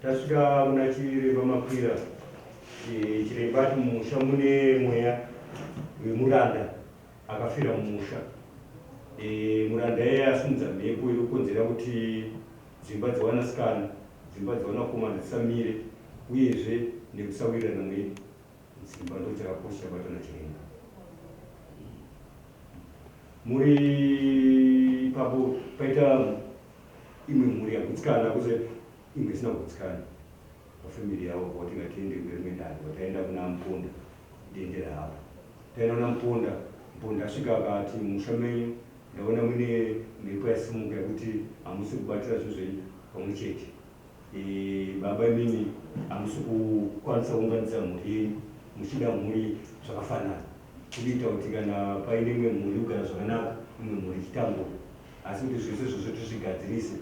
Tasika munachireva makwira chiremba ati mumusha mune mweya wemuranda akafira mumusha. Muranda iye asimudza mhepo inokonzera kuti dzimba dzevanasikana, dzimba dzevanakomana dzisamire, uyezve nekusawirirana dzimba ndochakakosha batana chiremba. Muri ipapo paita imwe mhuri yagutsikana kuze imwe isina kugutsikana pafamily yavo kwatinga tiende kurimwe ndani vataenda kuna muponda dendera hapo taenda kuna muponda asvika akati musha menyu ndaona mune mhepo yasimuka yekuti hamusi kubatira zvezvenyu pamwe chete. Baba imimi hamusi kukwanisa kuunganidza mhuri yenyu muchida mhuri zvakafanana kuita kuti kana paine imwe mhuri kugara zvakanaka imwe mhuri ichitambura, asi kuti zvese zvose tizvigadzirise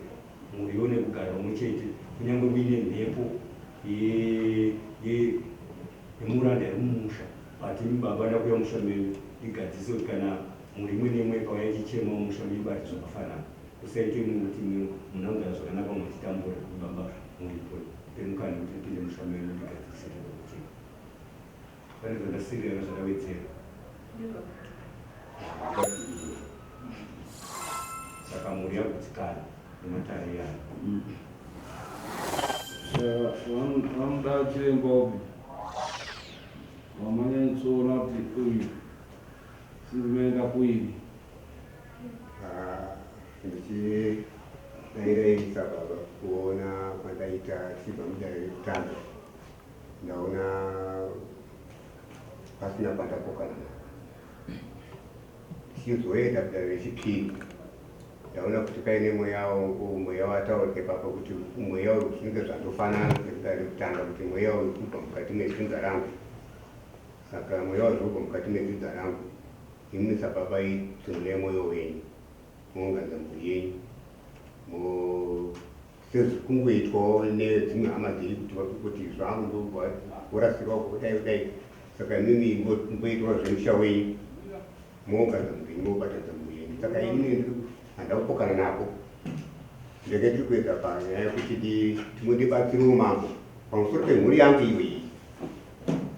mhuri yone kugara pamwe chete kunyange muine mhepo yemuranda iri mumusha bati baba ndakuya musha menyu igadzise kuti kana mhuri imwe neimwe kauya ichichema musha meibati zvakafanana usaite imwe kuti munagara zvakanaka muchitambura baba muripo pemukana kuti ipinde musha menyu igadzise pamwe chete. Pane zvakasirira zvakawedzera saka mhuri yagutsikana nematare yayo. Vanoda chiremba upi vamanyanyitsoona kuti uyu sirimeenda kuini ndichidaidaisa baba kuona kwandaita chibva mudare rekutanga ndaona pasina kwandapokana tichizoenda kudare rechipiri ndaona kuti paine mweya wataurike papa kuti mweya uyu zvinenge zvandofanana nekudare rekutanga kuti mweya uyu kubva mukati medzidza rangu. Saka mweya uyu kubva mukati medzidza rangu imisa baba itsunune mwoyo wenyu muunganidza mhuri yenyu sezvikungoitwawo nedzimwe hama dziri kuti zvangu ndovorasirwa kudai. Saka imimi mboitwa zvemusha wenyu muunganidza mhuri yenyu mobatadza mhuri yenyu. Saka ini handina kupokana napo ndenge tiri kuedza panyaya yekuti timundibatsirawo mambo pamusoro pemhuri yangu iwe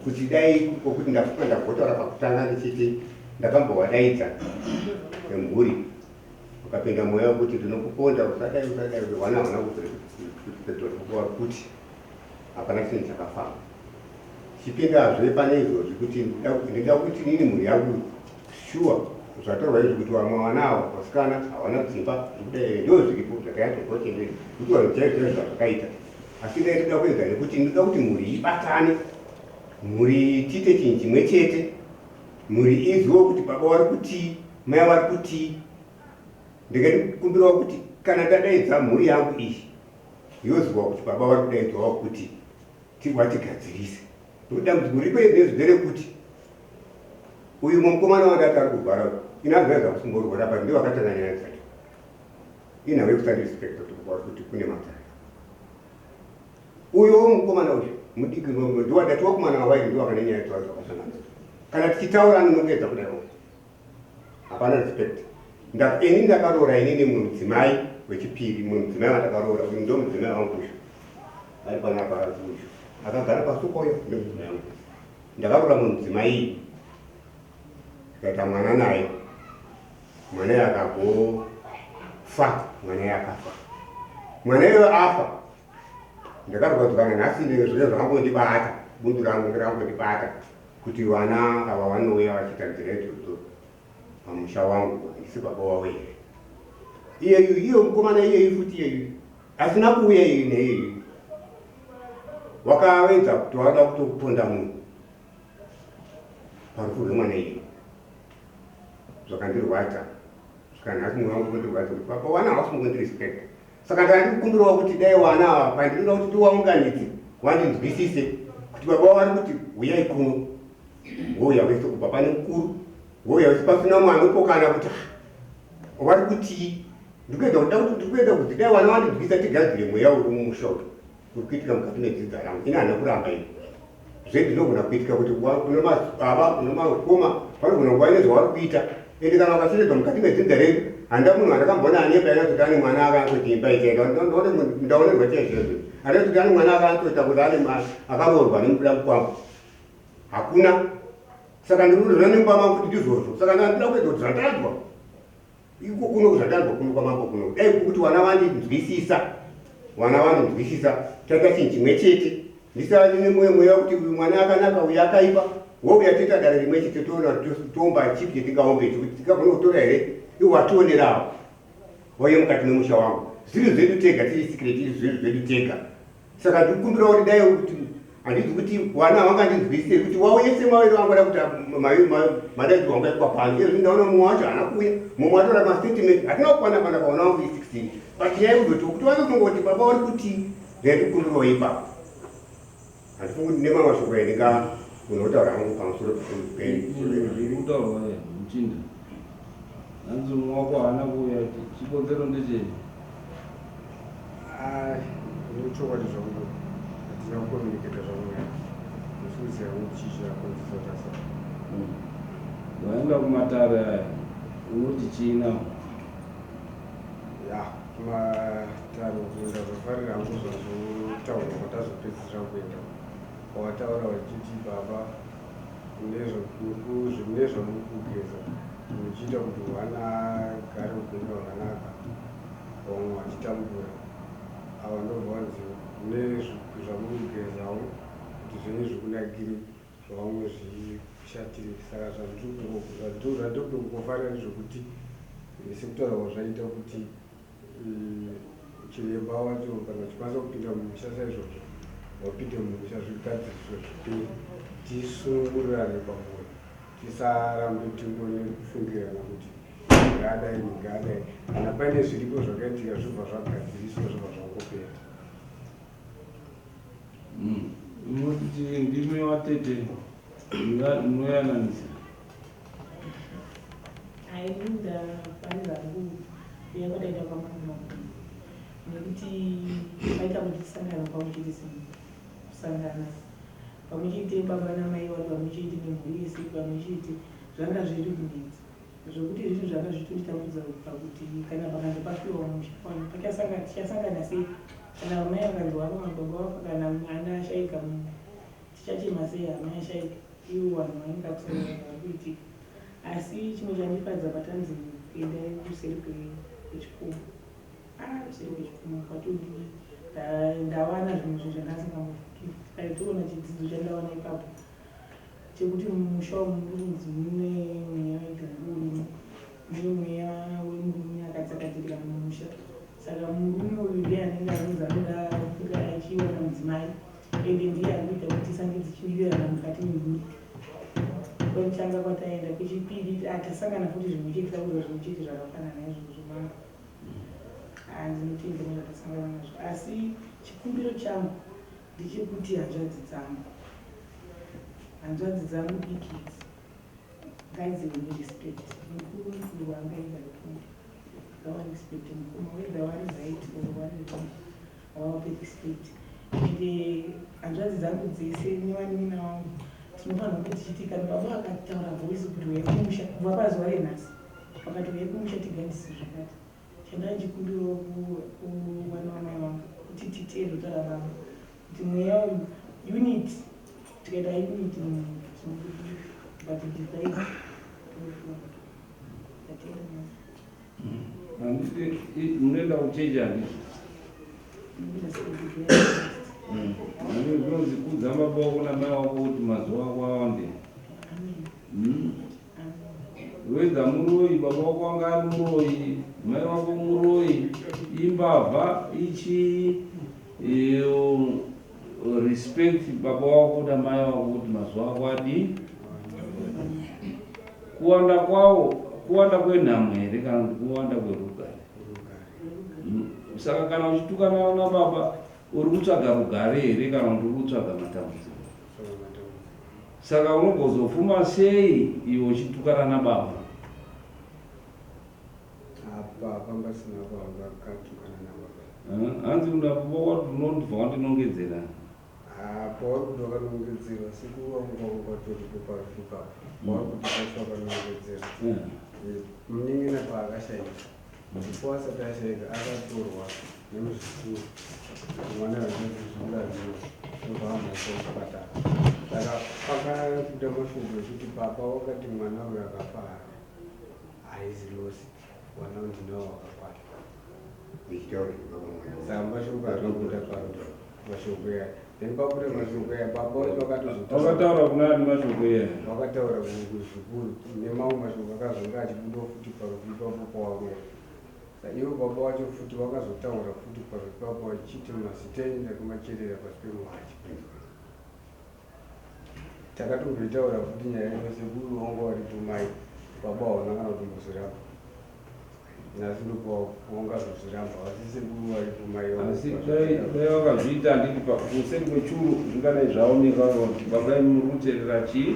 kuti dai kokuti ndafuka ndavhotaura pakutanga ndichiti ndakambowadaidza emhuri ukapinda mweya wekuti ndinokuponda usadai wana havana kupedwa kuti hapana chinhu chakafamba. Chipindazve pane izvozvi kuti ndida kuti nini mhuri yangu shuwa zvatorwa izvi kuti vamwe vana ava vasikana havana dzimba ndo zviripo zvakayatokotenderi kuti vanhuchaizvo zvazvakaita. Asi dai toda kuedza nekuti ndoda kuti mhuri ibatane, mhuri tiite chinhu chimwe chete, mhuri iziwo kuti baba vari kutii, mai vari kutii. Ndingandikumbirawo kuti kana ndadaidza mhuri yangu iyi yoziva kuti baba vari kudaidzwawo kuti tigadzirise. Dambudziko riko nezverekuti uyu mukomana wandati ari kugara inazvaedza kusimborwara pa ndiwo akatanga nyaya dzacho inhave kusandirispekta kuti kune matare. Uyo mukomana uyu mudiki ndiwadati wakomana wavairi ndiwo akane nyaya dzawo dzakasangana. Kana tichitaura anonongedza kudaro hapana respect. Ini ndakaroora inini mumwe mudzimai wechipiri, mumwe mudzimai wandakaroora uyu ndo mudzimai wangu uyu ari panapa uyu akagara pasukoyo ndomudzimai wangu. Ndakaroora mumwe mudzimai ndikaita mwana naye, mwana iye akagofa, mwana iye akafa. Mwana iye afa ndakarwadzikana nhasi zvino zvakangondibata bundu rangu rangondibata kuti vana ava vanouya vachiita nzira idzodzo pamusha wangu isi baba wavo here. Iyeyu iyo mukomana iyeyu futi iyeyu asina kuuya iyeyu neiyeyu wakavedza kuti wada kutokuponda munhu parufu rwemwana iyeyu. Zvakandirwadza zvikanhasi mwoyo wangu unondirwadza kuti baba wana havasi kungondirespecta. Saka ndandikukumbirawo kuti dai wana ava pandinoda kuti tiwaunganidze wandinzwisise kuti baba vari kuti uyai kuno wouya wese kubva pane mukuru wouya wese pasina mwana upokana kuti vari kuti ndikuenda kuti dai vana vandidyisa tigadzire mweya uri mumusha uri kuitika mukati medzidza rangu ine hana kuramba ii zvedu zvinogona kuitika kuti kuna mababa kuna makoma vanogona kuva nezvavari kuita ende kana vakasvedzwa mukati medzidza redu handa munhu andakambona anepaina kuti ane mwana akangoti imba itenga ndaonerwa chezvezvo handa kuti ane mwana akantoita kuti akaroorwa nemuda mukwambo hakuna saka ndinoona nemubama kuti ndizvozvo saka ndandida kuedza kuti zvatadzwa iko kuno kuzvatadzwa kuno kwamambo kuno dai kuti vana vandinzwisisa taita chinhu chimwe chete ndisava nemweya kuti uyu mwana akanaka uyu akaipa wouya toita dare rimwe chete toona tomba chipi chetingaombe chekuti tingagona kutora here iwo wationerawo wauye mukati memusha wangu zvinhu zvedu tega tiri sikireti iri zvinhu zvedu tega saka ndikukumbira kuti dai kuti handiti kuti vana vangandinzwisise kuti wauyese maviri vangada kuti madaiti wangaitwa pano izvo ndaona mumwe wacho haana kuuya mumwe atora mastatement hatina kukwana pana pavana vangu i16 but nyaya kudoti kuti vanokungoti baba vari kuti ndandikukumbirawo ipapo handifungi kuti nemamwe mashoko endinga unotaura hangu pamusoro kutaurwa muchinda hanzi mumwe wako haana kuuya chikonzero ndechei ndochokwadi zvangu hatina kukomuniketa zvamweya ndofungidzira kuti chichakonzesa tasa waenda kumatare aya unoti chiina ya kumatare kuenda zvafarira hangu zvazotaura kwatazopedzisira kuenda kwawataura vachiti baba nezvamukugeza muchiita kuti hwana gare upenyu hwakanaka vamwe vachitambura ava ndobva vanzi nezvamukugezavo kuti zvenye zvikunakiri zvavamwe zvishatiri saka zvandinokufarira zvokuti sekutaura kwazvaita kuti chiremba wacho kana chikwanisa kupinda mumusha saizvozvo wapinde mumusha zvigadziriso zvipiri tisungurirane pamwe tisarambe tingonefungirana kuti ngadai ngadai kana paine zviripo zvakaitika zvibva zvagadziriswa zvibva zvangopera unoti ndime watete munoyananisa aibuda pari zangu yakadaita kwamama nekuti paita kuti tisangana pamwechete kusangana pamwechete baba namai vari pamwechete nemhuri yese pamwechete zvanga zviri kunetsa zvokuti zvinhu zvanga zvitonditambudza pakuti kana pakanga papiwa musha pano tichasangana sei kana mai vakanzi wako mababa wako kana mwana ashaika tichachema sei hama yashaika iwo vanhu vainga kusangana vari kuitika asi chimwe chandifadza patanzi kuendai kuseri kwechikomo kuseri kwechikomo kwatodi ndawana zvinhu zvandasingambofuki kaitoona chidzidzo chandawana ipapo chekuti mumusha womurunzi mune mweya wegangurimo mune mweya wemurume akatsakatirira mumusha saka murume uyu ndiye anenge anonzi anoda kunge achiona mudzimai ende ndiye ari kuita kuti tisange dzichiwirirana mukati memhuri kwechitanga kwataenda kwechipiri tasangana futi zvimwe chete takuita zvimwe chete zvakafanana izvozvo mama handinotende nezvatasangana nazvo asi chikumbiro changu ndechekuti hanzvadzi dzangu dikidzi ngaidzive nerespect mukuru mukuru wangaenda kufunga ngawa respect mukoma wega wari right or wari wrong wawape respect ende hanzvadzi dzangu dzese nevanina wangu tinofanira kuti tichiti kana baba akataura voice kuti uya kumusha kubva pazuva renhasi pakati uya kumusha tigandisi zvakati chandanga chikumbirawo kumwana wamai wangu kuti titeerwe taura baba kuti mweya unit tikaita unit but divide munoenda kuchecha ndizvo zvinonzi kudza baba wako namai wako kuti mazuva ako awande wedza muroyi baba wako wanga ari muroyi mai wako muroyi imbavha ichi respect baba wako namai wako kuti mazuva ako adi kuwanda kwawo kuwanda kwenhamo here kana kuti kuwanda kwerugare saka kana uchitukana nababa uri kutsvaga rugare here kana kuti uri kutsvaga matambudziko Saka unogozofuma sei iwe uchitukana nababa? Pasina kwakatukana nababa. Hanzi unapopa wati unondibva wandinongedzera. Pawakuti wakanongedzera siku wangaungatoripo pafika wakuti pakanongedzera munin'ina paakashaika before asati ashaika akatorwa nemuzvikuru mwana wazvizviulazvino obahamba kuchipatara. Saka pakakuda mashoko ekuti papa wakati mwana uyo akafa haizi losi mwana ndinawo wakakwana. Saka mashoko akabuda mashoko aya then pabuda mashoko aya papa wakataura kunani mashoko aya? Wakataura kuzvikuru nemamwe mashoko akazonga achibuda futi parutivi papo pawaroa. Ivo baba wacho futi wakazotaura futi parutivi papo vachiti mazita enda kumacherera pasi pemuhachi. Takatomboitaura futi nyaya yose kuri wangu waripo mai baba waona kana kutombozviramba nhasi ndopawangazozviramba asi sekuru waripo mai asi dai wakazviita handiti kuseri kwechuru zvingadai zvaoneka kuti baba imi muri kuteerera chii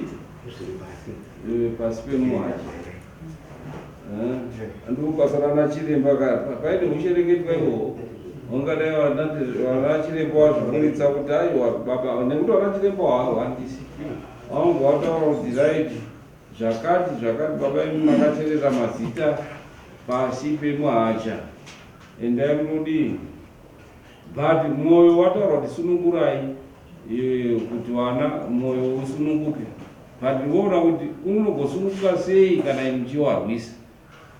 pasi pemuhachi. Ndokubasa rana chiremba paine uchengetwa iwo wangadai wana chiremba wazvionetsa kuti aiwa baba nekuti wana chiremba wahandisi wangu wataura kuti right zvakati baba imi makateerera mazita pasi pemuhacha endai munodii but mwoyo wataura kuti sunungurai kuti wana mwoyo usununguke but ngoona kuti unogosununguka sei kana imi muchiwarwisa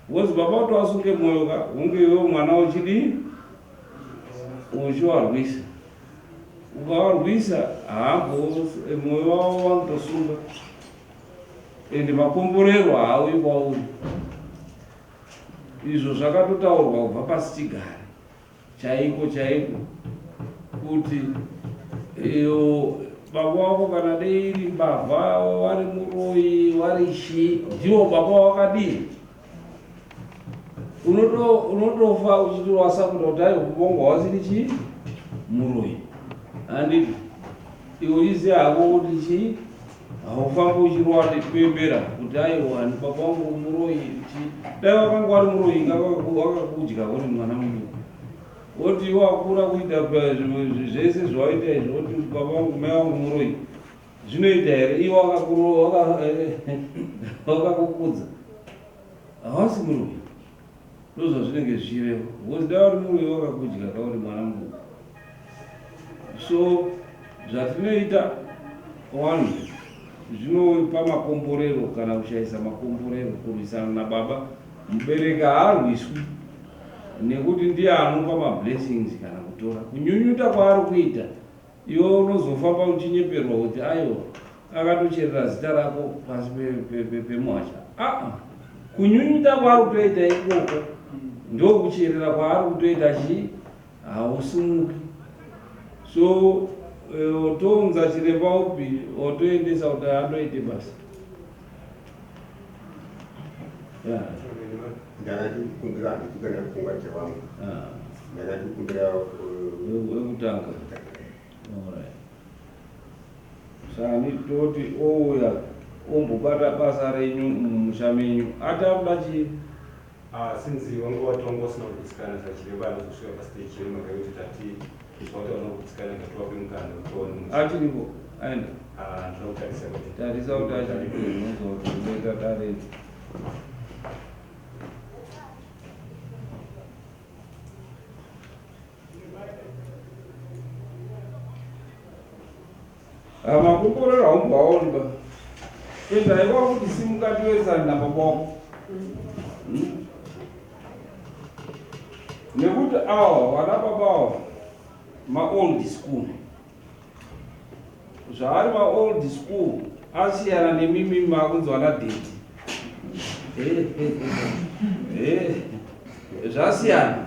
because baba kuti wasunge mwoyo ka unge iwe mwana uchidii uchiwarwisa ukawarwisa haambo mwoyo wavo wanotosunga ende makomborero haaui kwauri. Izvo zvakatotaurwa kubva pasi chigare chaiko kuti baba wako kana dei iri mbavha vari muroyi vari shi ndiwo baba wakadii unotofa uchiti wasakuta kuti ai kubongwa wasiri chii muroyi handiti iwe uchiziva hako kuti chii haufambi uchirwa pembera kuti aiwa ni baba wangu muroyi dai wakanga wari muroyi wakakudya kuti mwana muduku woti wakura kuita zvese zvawaita izvo woti baba wangu mai wangu muroyi zvinoita here iwe wakakukudza havasi muroyi ndozvazvinenge zvichireva because dai wari muroyi wakakudya kauri mwana muduku. So zvatinoita one zvinopa makomborero kana kushaisa makomborero kurwisana nababa mubereki haarwiswi nekuti ndiye anopa mablessings kana kutora kunyunyuta kwaari kuita iwe unozofamba uchinyeperwa kuti aiwa akatocherera zita rako pasi pemuhacha. Kunyunyuta kwaari kutoita ikoko ndokucherera kwaari kutoita chii hausumuki. So otounza chiremba upi otoendesa kuti andoite basa. Ndakatikumbira ndikana kufunga chewangu. Ndakatikumbira wekutanga. Alright. Sani toti ouya ombobata basa renyu mumusha menyu atakuda chii? Since wangu watongo sina kutsikana sachiremba anozosvika pastage yemaka yoti tati izvautaona kutsikana ngatiwape mukana kutoona achiripo aenda ndinokutarisa kuti tarisa kuti achiripo zvinozokuti unoita tarenti. Makomborero haumbaonba endai kwakuti simukati wesani nababako nekuti awa vana babawo maold school zvaari maold school asiyana nemimi makunzi vana deti zvasiyana.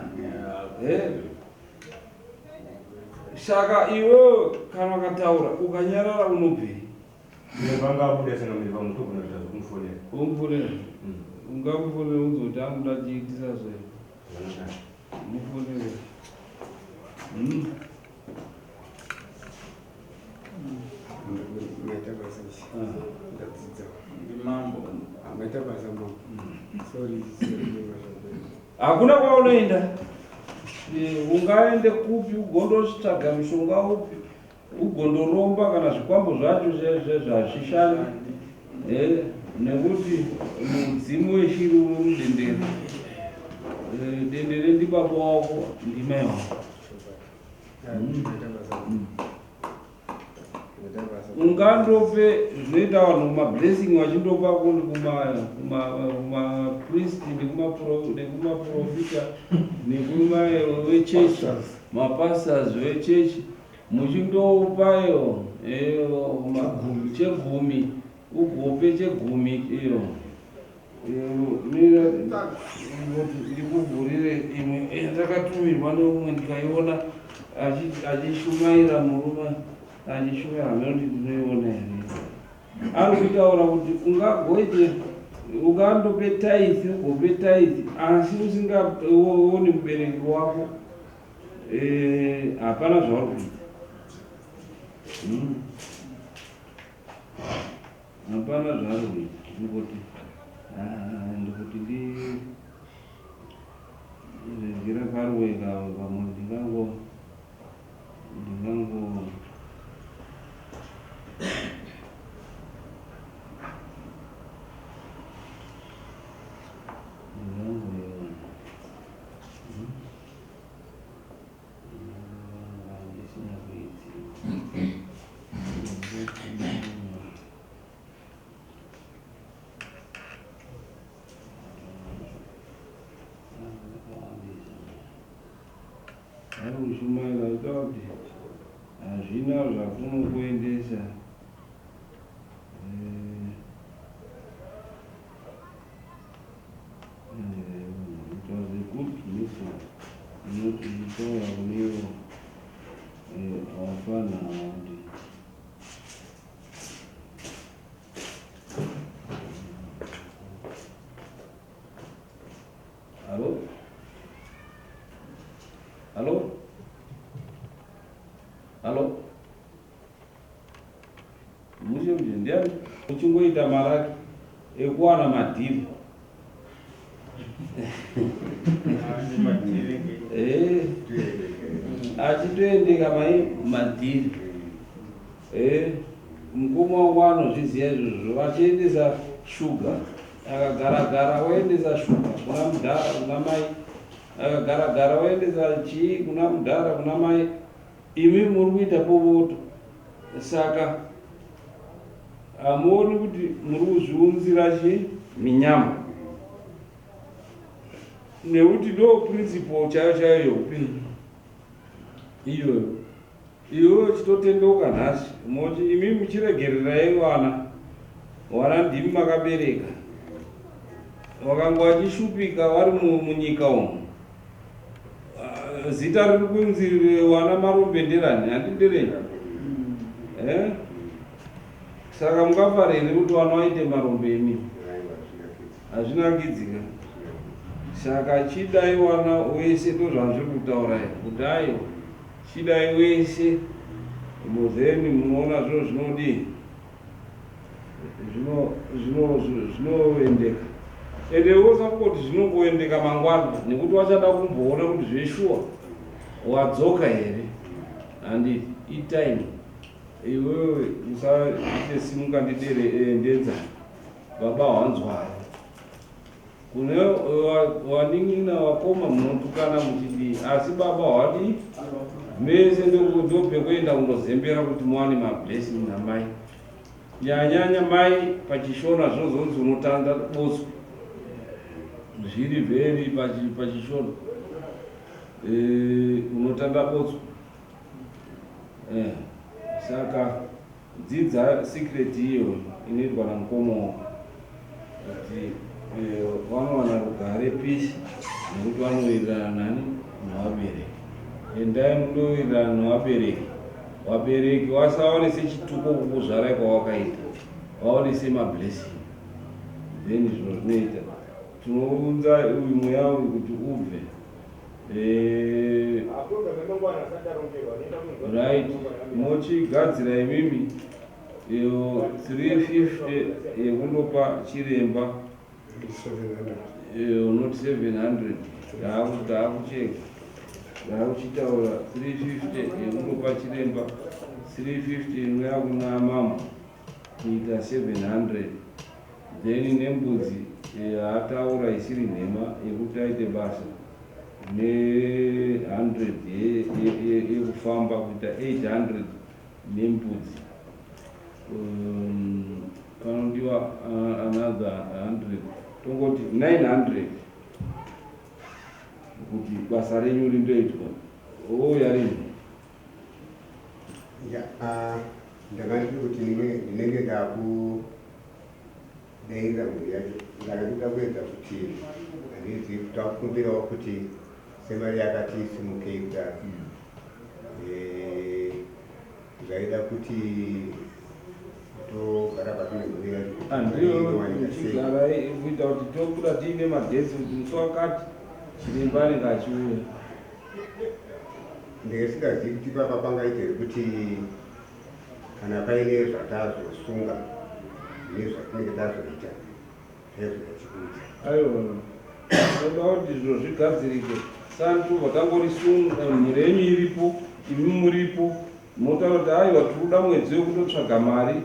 Saka iwe kana wakataura ukanyarara unobvei vangabuda sena miri pamutogona kuita zvokumfonera umufonera ungamufonera unzoti anguda chiitisa zvei mufonere basa ndadzidza mambo amaita basa mambo sorry hakuna kwaunoenda ungaende kupi ugondosvitsvaga mishonga upi ugondoromba kana zvikwambo zvacho zvazvishanda nekuti mudzimu weshiri uri mudendere dendere ndibaba wako ndimai wako ungandope zvinoita vanhu mablessing vachindopa kumapriest nekumaprofita nekumawechechi mapastors wechechi muchindopayo chegumi ugope chegumi iyo ndikuvhurire imwe ndakatumirwa neumwe ndikaiona achishumaira murume achishumaira hameno ndinoiona here ari kutaura kuti ungagoite ungandope taithi ugope taithi asi usingaoni mubereki wako hapana zvauri kuita hapana zvauri kuita ndikuti ndizvira paruweka pamwe ndingango arikushumaira ita kuti hazvina zvakunokuendesa it was a good mission inotiitaura kunewo wafana wandi halo halo halo mushe ndiani uchingoita maraki ekuwana madhiri achitoendeka madhiri mukoma wangu anozviziva izvozvo vachiendesa shuga akagara oendesa shuga kuna mudhara kuna mai akagara oendesa chii kuna mudhara kuna mai imi muri kuita popoto saka hamuoni kuti muri kuzviunzira chii minyama nekuti ndo principle chayo chayo yeupenyu iyoyo iwe chitotendeuka nhasi moti imi muchiregererai vana ndimi makabereka vakanga vachishupika vari munyika umu zita riri kunzi wana marombenderani handinderei saka mungafarere kuti vana vaite marombe emi hazvinakidzika saka chidai wana wese ndo zvanzviri kutaura kuti ayo chidai wese then munoona zvino zvinodii zvinoendeka ende wosakoti zvinongoendeka mangwana nekuti wachada kumboona kuti zveshuwa wadzoka here handiti itime iwewe usaite simungandidendedza baba wanzwayo kune waning'ina wakoma munotukana muchidii asi baba wadi mese ndopekuenda kundozembera kuti muwane mablessing namai nyanyanya mai pachishona zvinozonzi unotanda botswa zviri vheri pachishona unotanda botswa saka dzidza secret iyo inoitwa namukoma wako kuti vanowana rugare peace nekuti vanowirirana nani navabereki endai mundowirirana navabereki vabereki vasaonese chituko kukuzvarai kwawakaita vaonese mablessing then izvo zvinoita tinounza uyu mweya uyu kuti ubve right mochigadzira imimi iyo 350 yekundopa chiremba, 700. not 700. Ndakucheka, ndakuchitaura 350 yekundopa chiremba, 350 inoya kuna mama kuita 700. Then nembudzi ataura isiri nhema yekuti aite basa ne100 yekufamba kuita 800 nembudzi. Panodiwa another 100, tongoti 900 kuti basa renyu rindoitwa. Ouya rini? Ndakati kuti ndinenge ndakudaira mhuri yacho, ndakatoda kuedza kuti handizi takukumbirawo kuti semari yakati simukei kudaro, zvaida kuti togara patinenge Andriyo kuchigara kuita kuti tobuda tiine madhetsi kuti musi wakati chiremba anenge achiuya. ndingesingazivi kuti papa pangaitei kuti kana paine zvatazosunga nezvatinenge tazoita taizodachikunza. Aiwa, toda kuti zviro zvigadzirike. Santu vakangorisunga, mhuri yenyu iripo, imi muripo, motaura kuti aiwa tinoda mwedzi wekutotsvaga mari,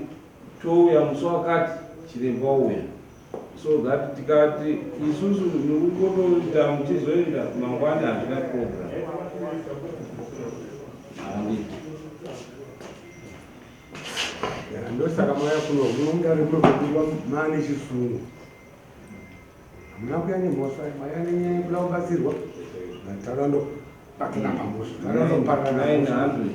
touya musi wakati chiremba ouya. So that tikati isusu nurungotoita muchizoenda mangwani handina program. Handiti. Ndosaka maya kuno unonga rimwe kudiwa mane chisungu. Hamuna kuya nemhosva, maya nenyaya yekuda kubatsirwa. Nataura ndo pakina pamhosva. Taura ndo pakina 900.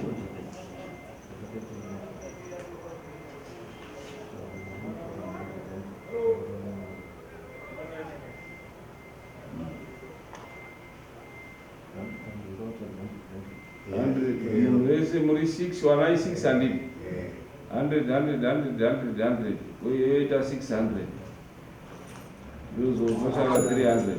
Murese muri 6 wanai 600. 100 oita 600 ndozosara 300.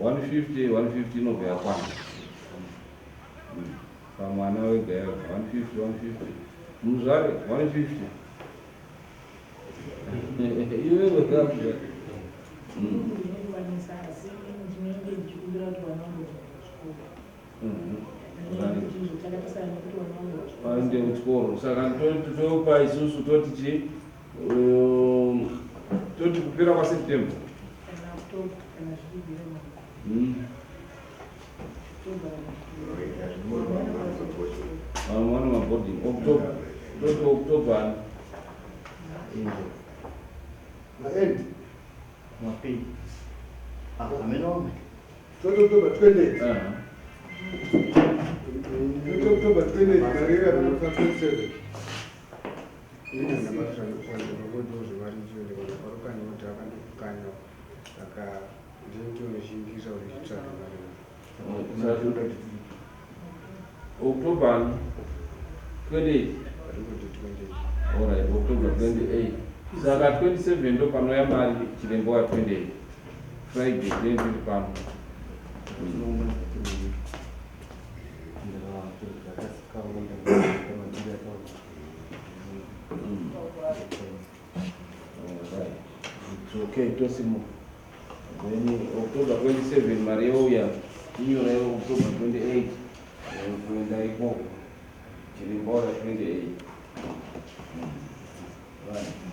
One 150 inobva yakwana pamwana wega yaga 150 muzvare 150 iwe wega. Paende kuchikoro saka topa isusu toti toti kupera kwaSeptember. Mwana mabhoding October, toti October. Maend. Mapi. Amenome. October 20. October 20 karera rinofika 27. Ina nabasa nokwanza ngokuthi varichwe ngokuparukanya ukuthi akandikanya saka ndinto neshingisa ulichitsana mali. October 28. Alright, October 28. Saka 27 ndo panoya mari chirembo wa 28. Friday then tiri pano. Okay, tosimo. Then October 27 mari ouya. Iyo na October 28. Kuenda iko chirembo wa 28. Right.